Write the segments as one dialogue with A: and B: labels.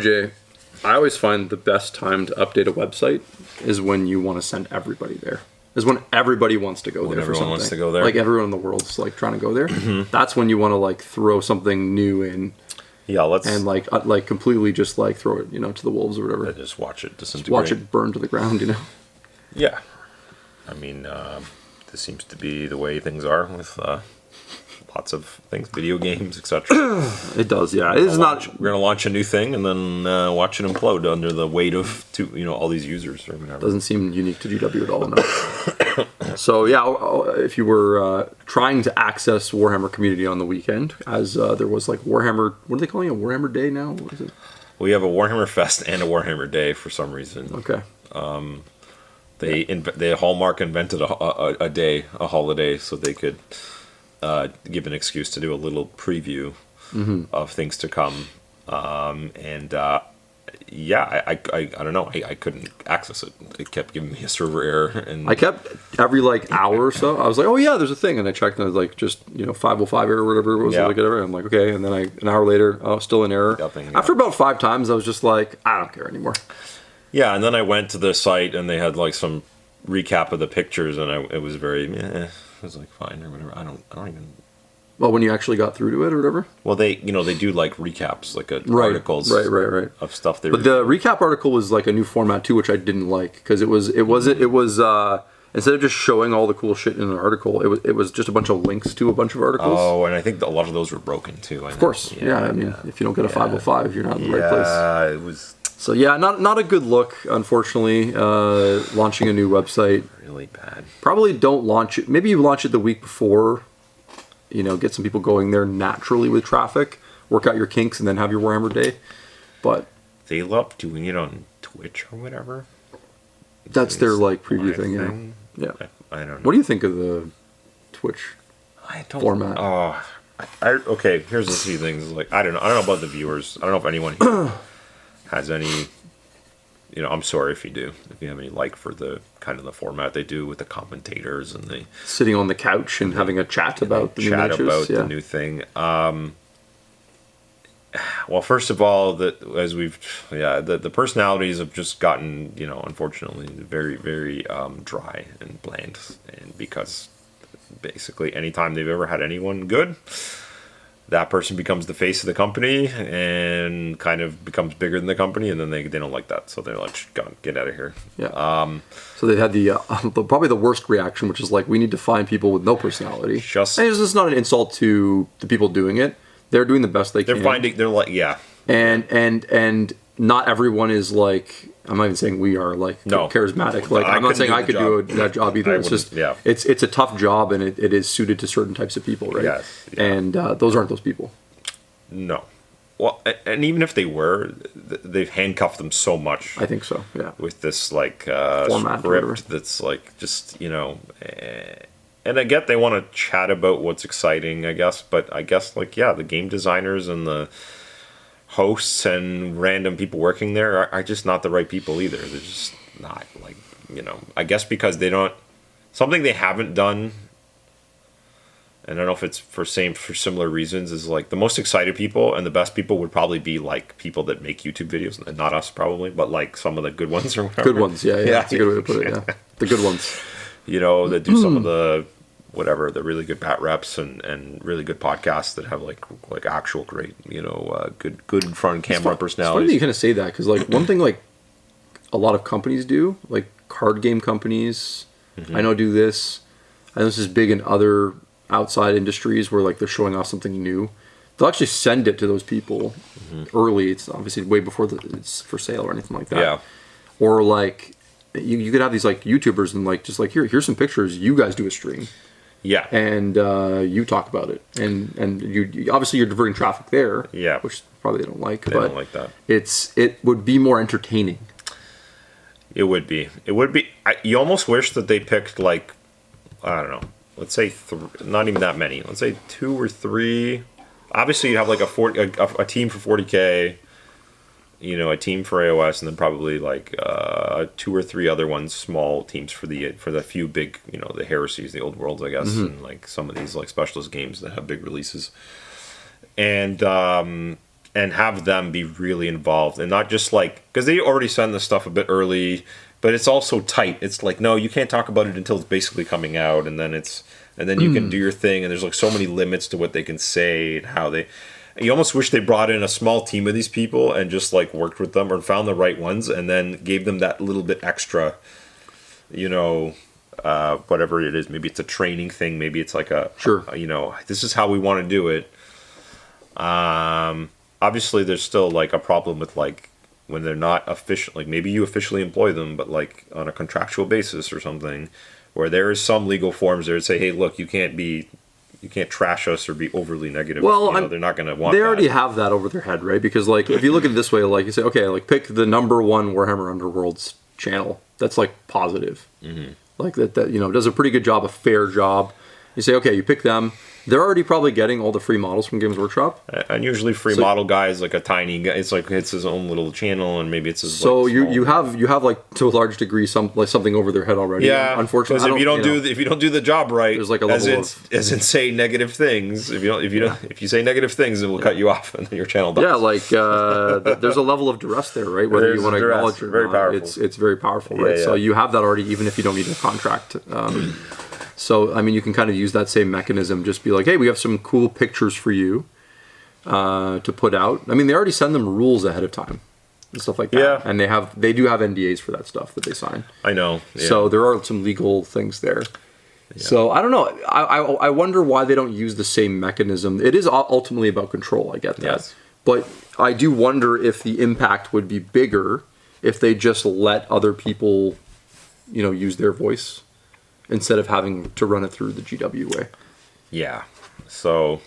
A: Jay, I always find the best time to update a website is when you want to send everybody there. Is when everybody wants to go there for something.
B: Everyone wants to go there.
A: Like everyone in the world's like trying to go there. That's when you want to like throw something new in.
B: Yeah,
A: and like completely just like throw it, to the wolves or whatever.
B: Just watch it disintegrate.
A: Just watch it burn to the ground,
B: Yeah, I mean, this seems to be the way things are with lots of things, video games, etc.
A: It does, yeah. It is not.
B: We're gonna launch a new thing and then watch it implode under the weight of all these users or whatever.
A: Doesn't seem unique to GW at all. No. So yeah, if you were trying to access Warhammer Community on the weekend, as there was like Warhammer, what are they calling it? Warhammer Day now? What is it?
B: We have a Warhammer Fest and a Warhammer Day for some reason.
A: Okay.
B: They Hallmark invented a day, a holiday, so they could give an excuse to do a little preview of things to come. I don't know. I couldn't access it. It kept giving me a server error, and
A: I kept every like hour or so. I was like, "Oh yeah, there's a thing," and I checked, and it was like just 505 error or whatever it was. Like whatever. I'm like, okay, and then an hour later, still an error. After about 5 times, I was just like, I don't care anymore.
B: Yeah, and then I went to the site, and they had like some recap of the pictures, and it was very. It was like fine or whatever. I don't even.
A: Well, when you actually got through to it or whatever?
B: Well, they do like recaps, like articles of stuff.
A: But the recap article was like a new format too, which I didn't like because it was instead of just showing all the cool shit in an article, it was just a bunch of links to a bunch of articles.
B: Oh, and I think a lot of those were broken too.
A: Of course, I mean, if you don't get a 505, you're not in the right place.
B: Yeah, it was.
A: So yeah, not a good look, unfortunately. Launching a new website,
B: really bad.
A: Probably don't launch it. Maybe you launch it the week before. Get some people going there naturally with traffic, work out your kinks, and then have your Warhammer Day. But
B: they love doing it on Twitch or whatever.
A: That's their like preview thing, yeah.
B: I don't know.
A: What do you think of the Twitch format?
B: Okay, here's a few things. Like I don't know about the viewers. I don't know if anyone here has any. I'm sorry if you do. If you have any for the kind of the format they do with the commentators and the
A: sitting on the couch and having a chat about the new
B: the new thing. Well, first of all, the personalities have just gotten unfortunately very very dry and bland, and because basically anytime they've ever had anyone good, that person becomes the face of the company and kind of becomes bigger than the company, and then they don't like that, so they're like, get out of here.
A: Yeah. So they had the probably the worst reaction, which is like, we need to find people with no personality. And this is not an insult to the people doing it. They're doing the best they can.
B: They're like, yeah.
A: And not everyone is like. I'm not even saying we are like charismatic. Like I'm not saying I could do that job either. It's just it's a tough job, and it is suited to certain types of people, right?
B: Yes. Yeah.
A: And those aren't those people.
B: No. Well, and even if they were, they've handcuffed them so much.
A: I think so. Yeah.
B: With this format script that's like just and I get they want to chat about what's exciting, I guess, but I guess the game designers and the hosts and random people working there are just not the right people either. They're just not I guess because something they haven't done, and I don't know if it's for similar reasons, is like the most excited people and the best people would probably be like people that make YouTube videos, and not us probably, but like some of the good ones or whatever.
A: Good ones, yeah. That's a good way to put it, yeah. The good ones.
B: That do some of the the really good bat reps and really good podcasts that have like actual great good in front of camera personalities.
A: It's funny that you kind of say that, because like one thing like a lot of companies do, like card game companies, I know do this. I know this is big in other outside industries where like they're showing off something new. They'll actually send it to those people early. It's obviously way before it's for sale or anything like that. Yeah. Or like you could have these like YouTubers and like just like here's some pictures. You guys do a stream.
B: Yeah.
A: And you talk about it, and you obviously you're diverting traffic there.
B: Yeah.
A: Which probably they don't like.
B: They don't like that.
A: It would be more entertaining.
B: It would be. You almost wish that they picked like, I don't know. Let's say not even that many. Let's say 2 or 3. Obviously, you have like a team for 40K. A team for AOS, and then probably like 2 or 3 other ones, small teams for the few big, the heresies, the old worlds, I guess, and like some of these like specialist games that have big releases. And and have them be really involved, and not just like, because they already send the stuff a bit early, but it's also tight. It's like, no, you can't talk about it until it's basically coming out, and then you can do your thing, and there's like so many limits to what they can say and how they. You almost wish they brought in a small team of these people and just like worked with them or found the right ones and then gave them that little bit extra, whatever it is. Maybe it's a training thing. Maybe it's like this is how we want to do it. Obviously there's still like a problem with like when they're not official, like maybe you officially employ them, but like on a contractual basis or something, where there is some legal forms there that say, hey, look, you can't trash us or be overly negative.
A: Well,
B: they're not going to want.
A: They already have that over their head, right? Because like if you look at it this way, like you say, okay, like pick the number one Warhammer Underworlds channel. That's like positive. Mm-hmm. Like that does a pretty good job, a fair job. You say, okay, you pick them. They're already probably getting all the free models from Games Workshop.
B: And usually free model guy is like a tiny guy. It's like it's his own little channel, and maybe it's his.
A: So
B: like,
A: you have like to a large degree something over their head already.
B: Yeah,
A: unfortunately,
B: because if you don't do the job right,
A: there's like a level
B: as in say negative things. If you say negative things, it will cut you off, and then your channel dies.
A: Yeah, like there's a level of duress there, right? Whether you want to acknowledge it or not,
B: powerful.
A: It's very powerful, right? Yeah. So you have that already, even if you don't need a contract. So, I mean, you can kind of use that same mechanism. Just be like, hey, we have some cool pictures for you to put out. I mean, they already send them rules ahead of time and stuff like that.
B: Yeah.
A: And they do have NDAs for that stuff that they sign.
B: I know. Yeah.
A: So there are some legal things there. Yeah. So I don't know. I wonder why they don't use the same mechanism. It is ultimately about control. I get that.
B: Yes.
A: But I do wonder if the impact would be bigger if they just let other people, use their voice, instead of having to run it through the GW way.
B: Yeah. So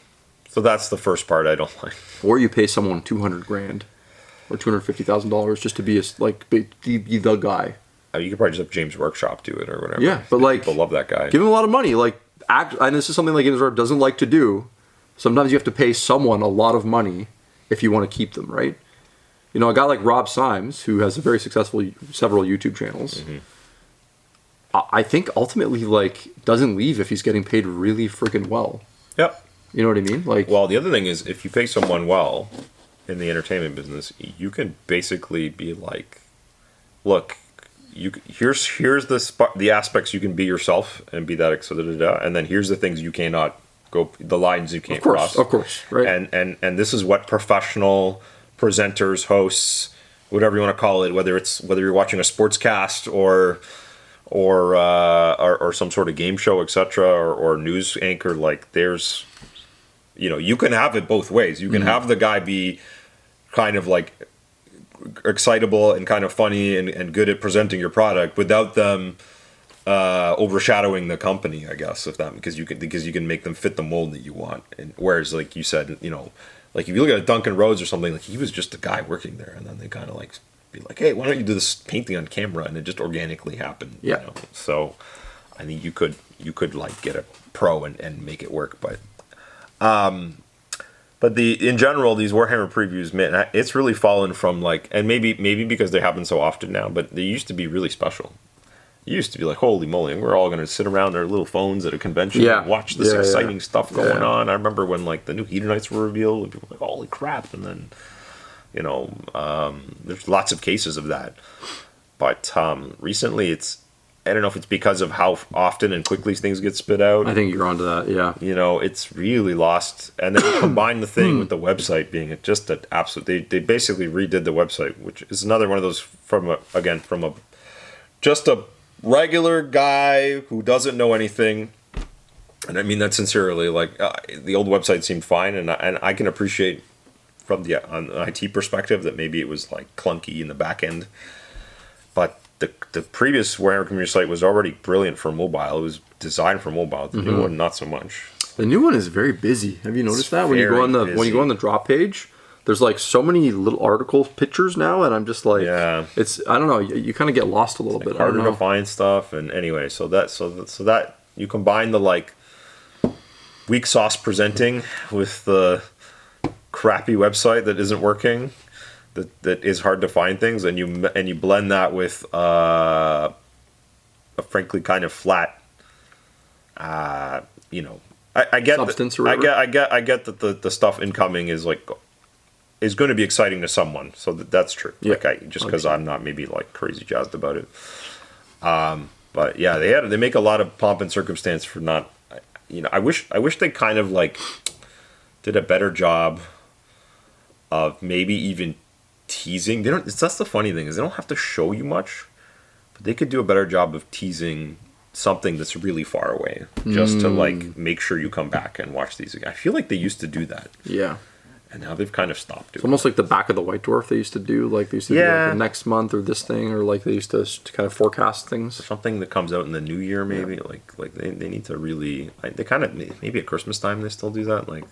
B: that's the first part I don't like.
A: Or you pay someone $200,000 or $250,000 just to be the guy.
B: You could probably just have James Workshop do it or whatever.
A: Yeah, but like
B: people love that guy.
A: Give him a lot of money. Like and this is something like Games Workshop doesn't like to do. Sometimes you have to pay someone a lot of money if you want to keep them, right? A guy like Rob Symes, who has a very successful several YouTube channels. Mm-hmm. I think ultimately, doesn't leave if he's getting paid really freaking well. Yep. You know what I mean?
B: Well, the other thing is, if you pay someone well in the entertainment business, you can basically be like, look, here's the aspects you can be yourself and be that, and then here's the things you cannot go, the lines you can't cross.
A: Of course, right.
B: And this is what professional presenters, hosts, whatever you want to call it, whether you're watching a sportscast or some sort of game show, etc., or news anchor, there's, you can have it both ways. You can have the guy be kind of like excitable and kind of funny and good at presenting your product without them overshadowing the company, I guess, because you can make them fit the mold that you want. And whereas, like you said, if you look at Duncan Rhodes or something, he was just a guy working there, and then they kind of be like, hey, why don't you do this painting on camera, and it just organically happened.
A: Yeah.
B: So I think you could get a pro and make it work, but in general, these Warhammer previews, man, it's really fallen from and maybe because they happen so often now, but they used to be really special. It used to be like, holy moly, we're all going to sit around our little phones at a convention and watch this exciting stuff going on. I remember when the new Hedonites were revealed, and people were like, holy crap, and then there's lots of cases of that. But recently, I don't know if it's because of how often and quickly things get spit out.
A: I think you're onto that, yeah.
B: It's really lost. And then you combine the thing with the website being just an absolute... They basically redid the website, which is another one of those from just a regular guy who doesn't know anything. And I mean that sincerely. The old website seemed fine, and I can appreciate from an IT perspective that maybe it was clunky in the back end, but the previous Warhammer Community site was already brilliant for mobile. It was designed for mobile. The new one, not so much.
A: The new one is very busy. Have you noticed that when you go on the drop page? There's so many little article pictures now, and I'm just it's, I don't know. You kind of get lost a little bit.
B: Harder to find stuff, and anyway, so that you combine the weak sauce presenting with the crappy website that isn't working, that is hard to find things, and you blend that with a frankly kind of flat, I get
A: substance.
B: I get that the stuff incoming is is going to be exciting to someone. So that's true.
A: Yeah.
B: Like just because I'm not maybe like crazy jazzed about it. But yeah, they make a lot of pomp and circumstance for not. I wish they kind of like did a better job of maybe even teasing. That's the funny thing is they don't have to show you much, but they could do a better job of teasing something that's really far away, just to like make sure you come back and watch these again. I feel like they used to do that.
A: Yeah.
B: And now they've kind of stopped doing it.
A: It's almost like the back of the White Dwarf they used to do. Like they used to do like the next month or this thing, or like they used to kind of forecast things.
B: Something that comes out in the new year, maybe. Yeah. Like they need to really. They kind of maybe at Christmas time they still do that. Like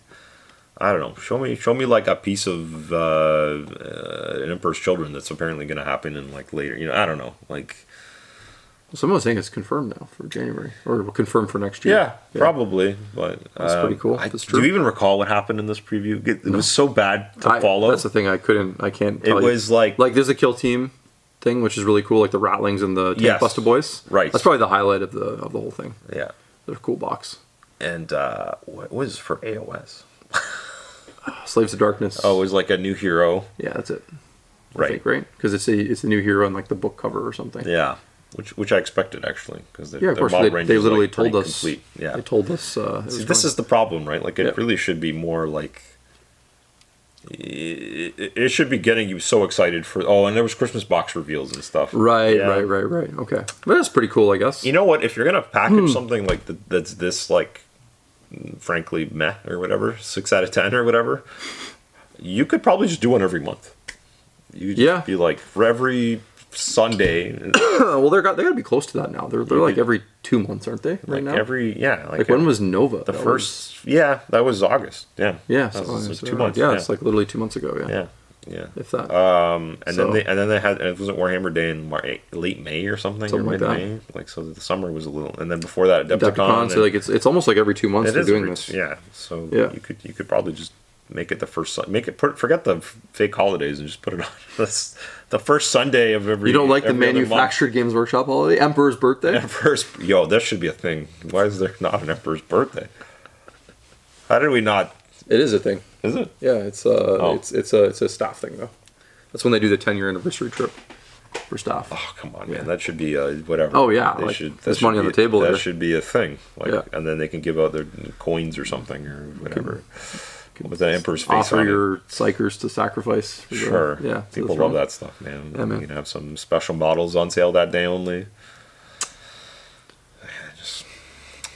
B: I don't know. Show me like a piece of an Emperor's Children that's apparently going to happen in like later. I don't know. Like.
A: Someone was saying it's confirmed now for January, or confirmed for next year.
B: Yeah, probably. But
A: that's pretty cool. That's true.
B: Do you even recall what happened in this preview? It was so bad to follow.
A: That's the thing. I can't. Tell
B: it was like
A: there's a kill team thing, which is really cool. Like the Rattlings and the Tank Buster Boys.
B: Right.
A: That's probably the highlight of the whole thing.
B: Yeah.
A: They're a cool box.
B: And what was for AOS?
A: Slaves of Darkness.
B: Oh, it was like a new hero.
A: Yeah, that's it.
B: Right.
A: I think, right? Because it's a new hero in like the book cover or something.
B: Yeah. Which I expected actually, because
A: of course they literally told us.
B: Complete. Yeah,
A: they told us.
B: See, this is the problem, right? Like it really should be more like it should be getting you so excited for. Oh, and there was Christmas box reveals and stuff.
A: Right. Okay, but that's pretty cool, I guess.
B: You know what? If you're gonna package something like that's this like, frankly, meh or whatever, 6 out of 10 or whatever, you could probably just do one every month. You just be like for every Sunday.
A: Well, they gotta be close to that now. They're like every 2 months, aren't they? Right now.
B: Like
A: when was Nova?
B: That was August. Yeah.
A: Yeah.
B: That was like 2 months.
A: Yeah, it's like literally 2 months ago. Yeah.
B: Yeah.
A: If that.
B: Then they had, and it wasn't Warhammer Day in late May or something or mid May. Like so, the summer was a little, and then before that, Adepticon.
A: So like it's almost like every 2 months they're doing this.
B: Yeah. So you could probably just make it the first. Forget the fake holidays and just put it on. That's the first Sunday of every.
A: You don't like the manufactured Games Workshop holiday? Emperor's birthday?
B: That should be a thing. Why is there not an Emperor's birthday? How did we not?
A: It is a thing.
B: Is it?
A: Yeah, it's a staff thing though. That's when they do the 10-year anniversary trip for staff.
B: Oh come on, man! That should be whatever.
A: Oh yeah, there's money on the table.
B: That should be a thing. And then they can give out their coins or something or whatever. With the Emperor's face
A: offer
B: on
A: your psychers to sacrifice.
B: Sure. People love that stuff, man.
A: Yeah, man.
B: You can have some special models on sale that day only.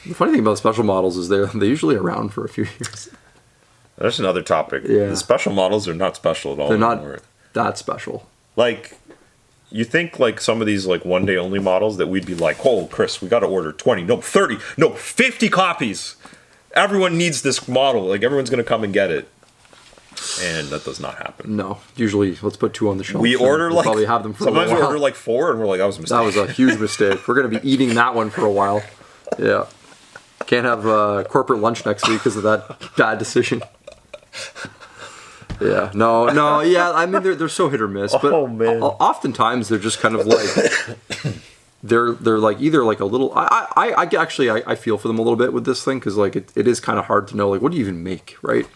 A: The funny thing about special models is they're usually around for a few years.
B: That's another topic.
A: Yeah.
B: The special models are not special at all.
A: They're not that special.
B: Like, you think like some of these like one day only models that we'd be like, oh, Chris, we got to order 20, no 30, no 50 copies. Everyone needs this model. Like everyone's going to come and get it. And that does not happen.
A: No. Usually, let's put 2 on the shelf.
B: We order
A: we'll probably have them for
B: sometimes
A: a while.
B: we order like 4 and we're like, that was a mistake.
A: That was a huge mistake. We're going to be eating that one for a while. Yeah. Can't have corporate lunch next week because of that bad decision. Yeah. No. Yeah. I mean, they're so hit or miss. But oftentimes they're just kind of like they're like either like a little. I actually feel for them a little bit with this thing because like it is kind of hard to know like what do you even make, right?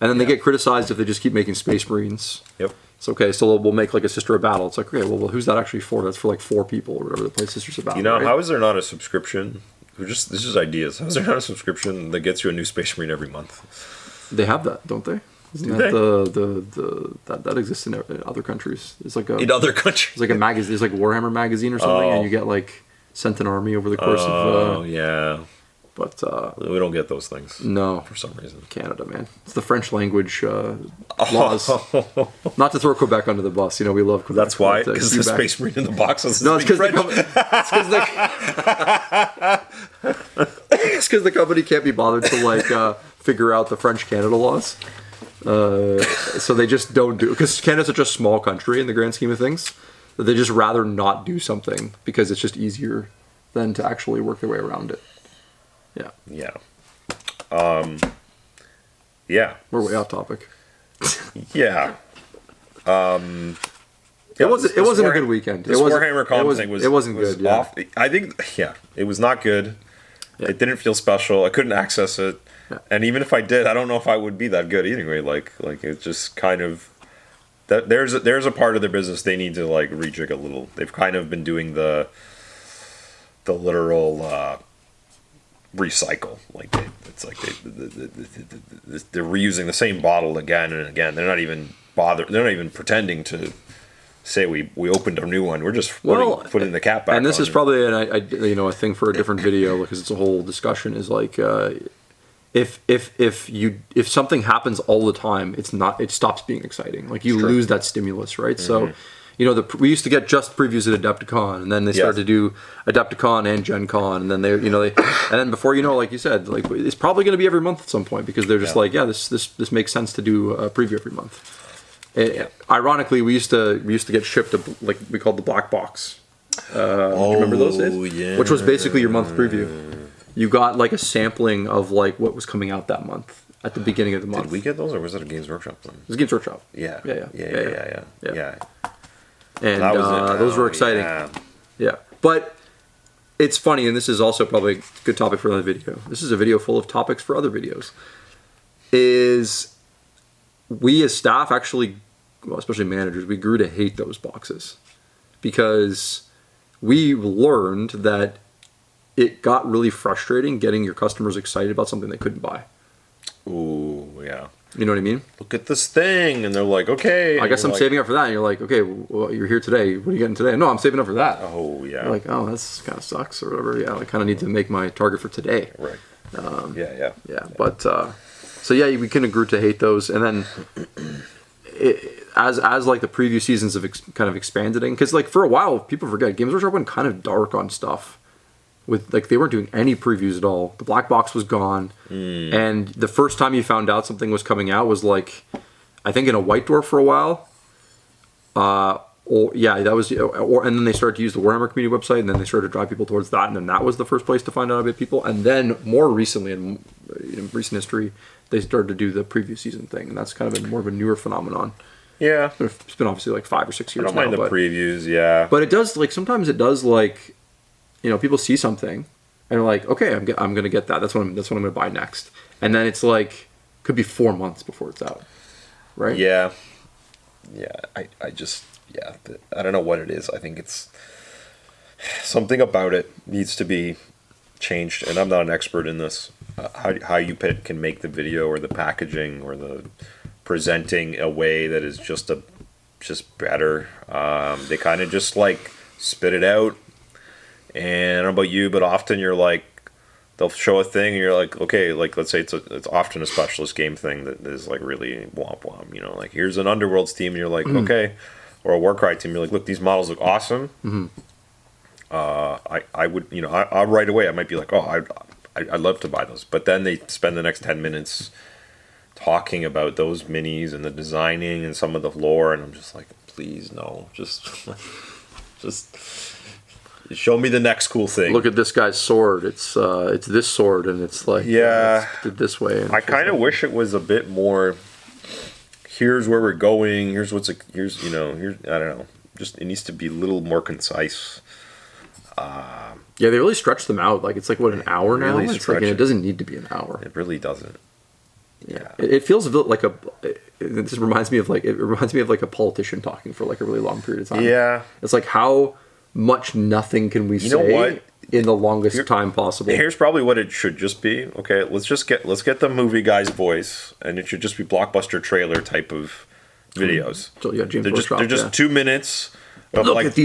A: And then they get criticized if they just keep making Space Marines.
B: Yep.
A: It's okay, so we'll make like a Sister of Battle. It's like, okay, well, who's that actually for? That's for like 4 people or whatever that play Sisters of Battle.
B: You know,
A: right?
B: how is there not a subscription? This is ideas. How is there not a subscription that gets you a new Space Marine every month?
A: They have that, don't they? Isn't that exists in other countries? It's like
B: in other countries.
A: It's like a magazine. It's like Warhammer magazine or something, and you get like sent an army over the course of.
B: Oh yeah.
A: But
B: we don't get those things.
A: No,
B: for some reason.
A: Canada, man, it's the French language laws. Not to throw Quebec under the bus, you know we love Quebec.
B: That's why, because the Space Marine in the box is
A: no, it's because the company can't be bothered to like figure out the French Canada laws. So they just don't do it because Canada's such a small country in the grand scheme of things that they just rather not do something because it's just easier than to actually work their way around it. Yeah.
B: Yeah. Yeah.
A: We're way off topic.
B: Yeah.
A: It wasn't a good weekend.
B: This Warhammer Con thing was
A: it wasn't good. Yeah.
B: Off. I think it was not good. It didn't feel special. I couldn't access it. Yeah. And even if I did, I don't know if I would be that good anyway. Like it's just kind of that there's a part of their business they need to like rejig a little. They've kind of been doing the literal recycle. Like they're reusing the same bottle again and again. They're not even pretending to say we opened a new one. We're just putting the cap back.
A: And this
B: on
A: is probably a thing for a different video because it's a whole discussion. Is like if something happens all the time, it stops being exciting. Like you lose that stimulus, right? Mm-hmm. So we used to get just previews at Adepticon, and then they started to do Adepticon and Gen Con, and then and then before you know, like you said, like it's probably going to be every month at some point because they're just this makes sense to do a preview every month. Ironically, we used to get shipped like we called the black box. Do you remember those days? Yeah. Which was basically your month preview. You got like a sampling of like what was coming out that month at the beginning of the month.
B: Did we get those, or was it a Games Workshop thing?
A: It was Games Workshop.
B: Yeah.
A: And those were exciting. Yeah. But it's funny, and this is also probably a good topic for another video. This is a video full of topics for other videos. Is we as staff actually, well, especially managers, we grew to hate those boxes because we learned that it got really frustrating getting your customers excited about something they couldn't buy.
B: Ooh, yeah.
A: You know what I mean?
B: Look at this thing, and they're like, okay.
A: I guess I'm saving up for that, and you're like, okay, well, you're here today. What are you getting today? No, I'm saving up for that.
B: Oh, yeah.
A: You're like, oh, that's kind of sucks or whatever. Yeah, I kind of need to make my target for today.
B: Right.
A: Yeah. But so yeah, we kind of grew to hate those, and then as like the preview seasons have kind of expanded, because like for a while, people forget Games Workshop went kind of dark on stuff. With like they weren't doing any previews at all. The black box was gone, and the first time you found out something was coming out was like, I think in a White Dwarf for a while. And then they started to use the Warhammer Community website, and then they started to drive people towards that, and then that was the first place to find out about people. And then more recently, in recent history, they started to do the preview season thing, and that's kind of been more of a newer phenomenon.
B: Yeah,
A: it's been obviously like 5 or 6 years.
B: I don't mind the previews, yeah.
A: But it does like sometimes it does like. People see something and they're like, okay, I'm going to get that. That's what I'm going to buy next. And then it's like, could be 4 months before it's out. Right?
B: Yeah. Yeah. I don't know what it is. I think it's something about it needs to be changed. And I'm not an expert in this. How you can make the video or the packaging or the presenting a way that is just better. They kind of just like spit it out. And I don't know about you, but often you're like, they'll show a thing and you're like, okay, like let's say it's often a specialist game thing that is like really womp womp, like here's an Underworlds team and you're like, okay, or a Warcry team, you're like, look, these models look awesome. I would, I right away I might be like, oh, I'd love to buy those, but then they spend the next 10 minutes talking about those minis and the designing and some of the lore, and I'm just like, please no, just show me the next cool thing.
A: Look at this guy's sword. It's this sword, and it's like it's this way.
B: I kind of wish it was a bit more. Here's where we're going. Here's I don't know. Just it needs to be a little more concise.
A: They really stretch them out. Like it's like what, an hour now?
B: Really
A: it's like, it doesn't need to be an hour.
B: It really doesn't.
A: Yeah, it feels a bit like this reminds me of like a politician talking for like a really long period of time.
B: Yeah,
A: it's like how much nothing can we say in the longest time possible.
B: Here's probably what it should just be. Okay, let's get the movie guy's voice, and it should just be blockbuster trailer type of videos.
A: So yeah, James
B: they're just 2 minutes.
A: Look at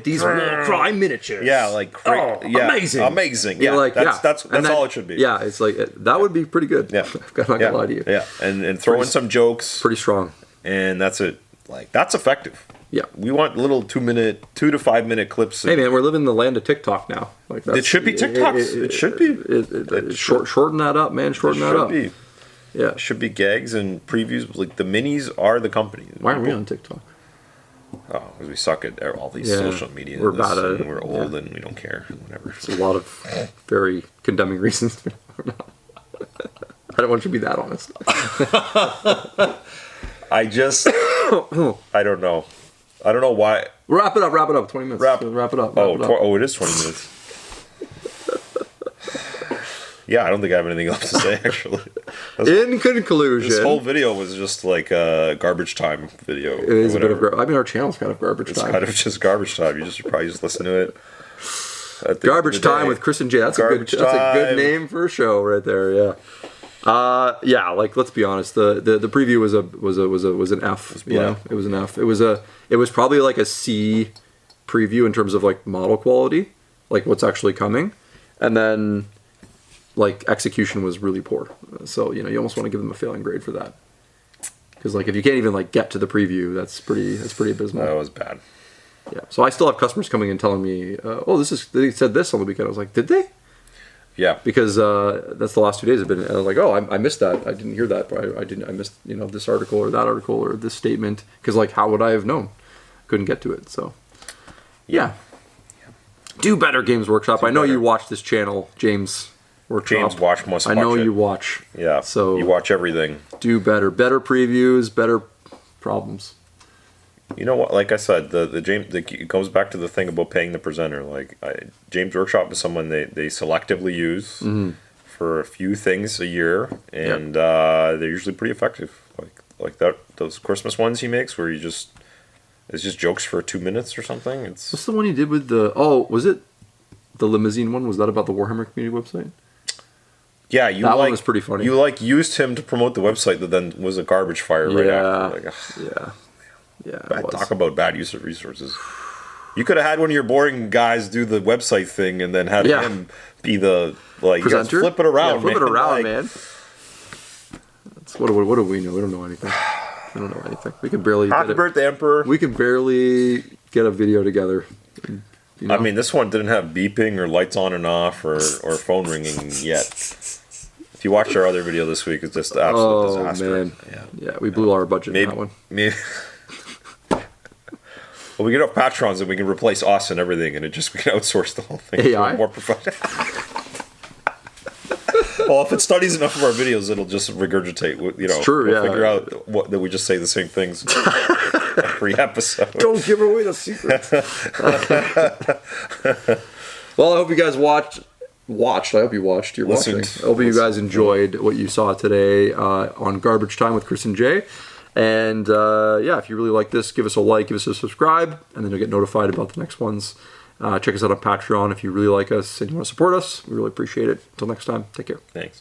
A: these Warcry miniatures.
B: Yeah, like amazing. Yeah,
A: like,
B: that's all it should be.
A: Yeah, it's like that would be pretty good.
B: Yeah,
A: I'm not gonna lie to you.
B: Yeah, and throw in some jokes.
A: Pretty strong.
B: And that's it. Like that's effective.
A: Yeah,
B: we want little 2 to 5 minute clips.
A: Hey man, we're living in the land of TikTok now. Like
B: it should be TikToks. It should be.
A: Shorten that up, man. Shorten that up. Yeah,
B: it should be gags and previews. Like the minis are the company.
A: Why are we on TikTok?
B: Oh, because we suck at all these social media.
A: We're bad at it.
B: We're old and we don't care. Whatever.
A: It's a lot of very condemning reasons. I don't want you to be that honest.
B: I don't know. I don't know why.
A: Wrap it up. 20 minutes. Wrap it up.
B: It is 20 minutes. Yeah, I don't think I have anything else to say, actually.
A: In conclusion...
B: This whole video was just like a garbage time video.
A: It is a bit of... I mean, our channel's kind of garbage time.
B: It's kind of just garbage time. You probably just listen to it.
A: Garbage Time with Chris and Jay. That's a good name for a show right there, yeah. Yeah, like, let's be honest. The preview was an F. You know, it was an F. It was probably like a C preview in terms of like model quality, like what's actually coming, and then like execution was really poor. So you almost want to give them a failing grade for that, because like if you can't even like get to the preview, that's pretty abysmal.
B: That was bad.
A: Yeah. So I still have customers coming and telling me, "Oh, they said this on the weekend." I was like, "Did they?"
B: Yeah,
A: because that's the last 2 days have been. And I was like, oh, I missed that. I didn't hear that. But I missed this article or that article or this statement, because like how would I have known? Couldn't get to it. So yeah. Do better, Games Workshop. I know you watch this channel, James Workshop.
B: Must watch
A: I know
B: it.
A: you watch.
B: Yeah.
A: So
B: you watch everything.
A: Do better. Better previews. Better problems.
B: You know what? Like I said, it goes back to the thing about paying the presenter. Like James Workshop is someone they selectively use for a few things a year, and they're usually pretty effective. Like those Christmas ones he makes, where it's just jokes for 2 minutes or something.
A: What's the one he did with was it the limousine one? Was that about the Warhammer Community website?
B: Yeah,
A: that one was pretty funny.
B: You used him to promote the website that then was a garbage fire right after. Like,
A: yeah. Yeah,
B: talk about bad use of resources. You could have had one of your boring guys do the website thing and then had him be the presenter. Flip it around,
A: flip it around, man. What do we know? We don't know anything. We don't know anything. We can barely.
B: Happy birthday, Emperor.
A: We can barely get a video together.
B: I mean, this one didn't have beeping or lights on and off or phone ringing yet. If you watch our other video this week, it's just an absolute disaster.
A: Man. Yeah, we blew our budget in that one.
B: Well, we get up patrons and we can replace us and everything, and we can outsource the whole thing.
A: AI?
B: More professional. Well, if it studies enough of our videos, it'll just regurgitate.
A: It's true,
B: we'll figure out that we just say the same things every episode.
A: Don't give away the secret. Well, I hope you guys watched. I hope you watched. You're watching. I hope you guys enjoyed what you saw today on Garbage Time with Chris and Jay. And if you really like this, give us a like, give us a subscribe, and then you'll get notified about the next ones. Check us out on Patreon if you really like us and you want to support us. We really appreciate it. Until next time, take care.
B: Thanks.